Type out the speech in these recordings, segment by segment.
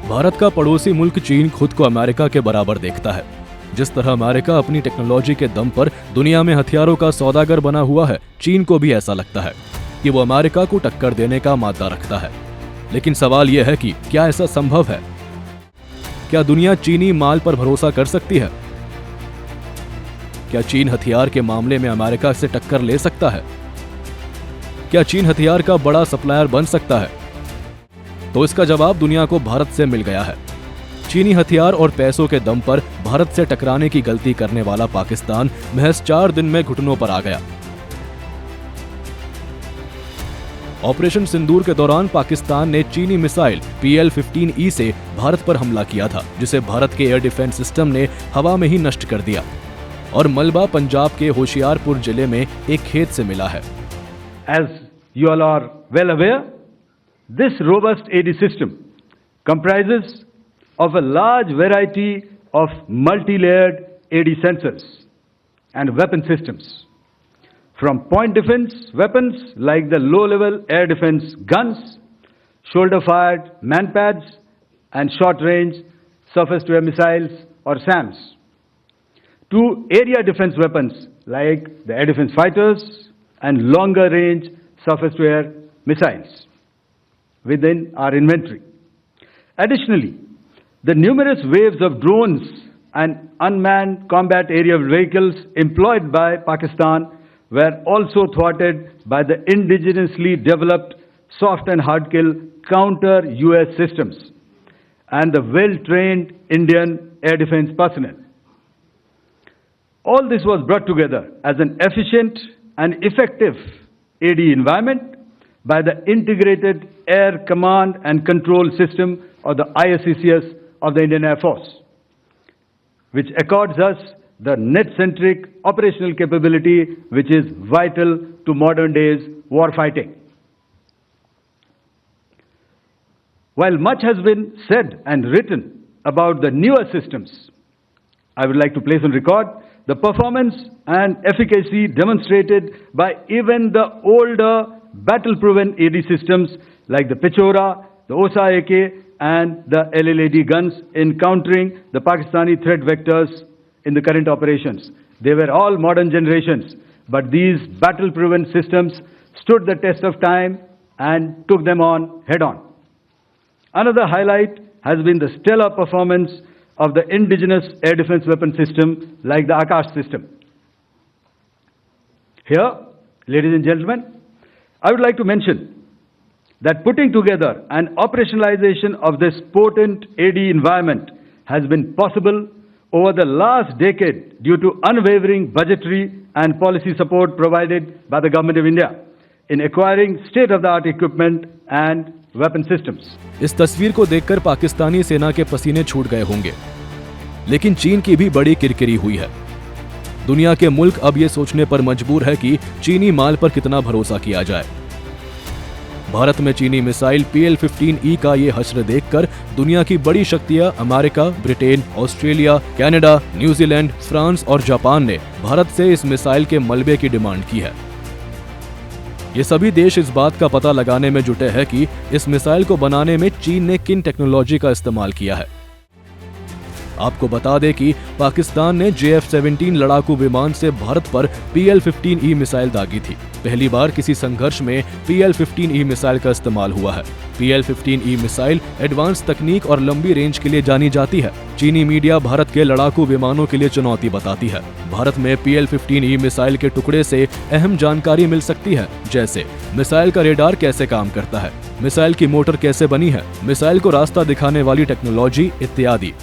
भारत का पड़ोसी मुल्क चीन खुद को अमेरिका के बराबर देखता है। जिस तरह अमेरिका अपनी टेक्नोलॉजी के दम पर दुनिया में हथियारों का सौदागर बना हुआ है, चीन को भी ऐसा लगता है कि वो अमेरिका को टक्कर देने का मादा रखता है। लेकिन सवाल यह है कि क्या ऐसा संभव है? क्या दुनिया चीनी माल पर भरोसा कर सकती है? क्या चीन हथियार के मामले में अमेरिका से टक्कर ले सकता है? क्या चीन हथियार का बड़ा सप्लायर बन सकता है? तो इसका जवाब दुनिया को भारत से मिल गया है। चीनी हथियार और पैसों के दम पर भारत से टकराने की गलती करने वाला पाकिस्तान महज 4 दिन में घुटनों पर आ गया। ऑपरेशन सिंदूर के दौरान पाकिस्तान ने चीनी मिसाइल PL-15E से भारत पर हमला किया था, जिसे भारत के एयर डिफेंस सिस्टम ने हवा में ही नष्ट कर दिया और मलबा पंजाब के होशियारपुर जिले में एक खेत से मिला है। As you all are well aware, this robust AD system comprises of a large variety of multi-layered AD sensors and weapon systems, from point defense weapons like the low-level air defense guns, shoulder-fired manpads, and short-range surface-to-air missiles or SAMs, to area defense weapons like the air defense fighters and longer-range surface-to-air missiles within our inventory. Additionally, the numerous waves of drones and unmanned combat aerial vehicles employed by Pakistan were also thwarted by the indigenously developed soft and hard kill counter-US systems and the well-trained Indian air defense personnel. All this was brought together as an efficient and effective AD environment by the Integrated Air Command and Control System, or the ISCCS of the Indian Air Force, which accords us the net-centric operational capability which is vital to modern days war fighting. While much has been said and written about the newer systems, I would like to place on record the performance and efficacy demonstrated by even the older battle-proven AD systems like the Pechora, the Osa AK, and the LLAD guns in countering the Pakistani threat vectors in the current operations. They were all modern generations, but these battle-proven systems stood the test of time and took them on head-on. Another highlight has been the stellar performance of the indigenous air defense weapon system like the Akash system. Here, ladies and gentlemen, I would like to mention that putting together and operationalization of this potent AD environment has been possible over the last decade due to unwavering budgetary and policy support provided by the Government of India in acquiring state-of-the-art equipment and weapon systems. इस तस्वीर को देखकर पाकिस्तानी सेना के पसीने छूट गए होंगे, लेकिन चीन की भी बड़ी किरकिरी हुई है। दुनिया के मुल्क अब ये सोचने पर मजबूर है कि चीनी माल पर कितना भरोसा किया जाए। भारत में चीनी मिसाइल PL-15E का ये हश्र देखकर दुनिया की बड़ी शक्तियां America, Britain, Australia, Canada, New Zealand, France और जापान ने भारत से इस मिसाइल के मलबे की डिमांड की है। ये सभी देश इस बात का पता लगाने में जुटे हैं कि इस मिसाइल को बनाने में चीन ने किन टेक्नोलॉजी का इस्तेमाल किया है। आपको बता दें कि पाकिस्तान ने JF-17 लड़ाकू विमान से भारत पर PL-15E मिसाइल दागी थी। पहली बार किसी संघर्ष में PL-15E मिसाइल का इस्तेमाल हुआ है। PL-15E मिसाइल एडवांस तकनीक और लंबी रेंज के लिए जानी जाती है। चीनी मीडिया भारत के लड़ाकू विमानों के लिए चुनौती बताती है। भारत में PL-15E मिसाइल के टुकड़े से अहम जानकारी मिल सकती है, जैसे मिसाइल का रेडार कैसे काम करता है, मिसाइल की मोटर कैसे बनी है, मिसाइल को रास्ता दिखाने वाली टेक्नोलॉजी इत्यादि।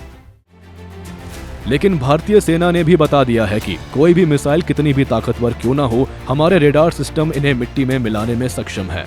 लेकिन भारतीय सेना ने भी बता दिया है कि कोई भी मिसाइल कितनी भी ताकतवर क्यों ना हो, हमारे रेडार सिस्टम इन्हें मिट्टी में मिलाने में सक्षम है।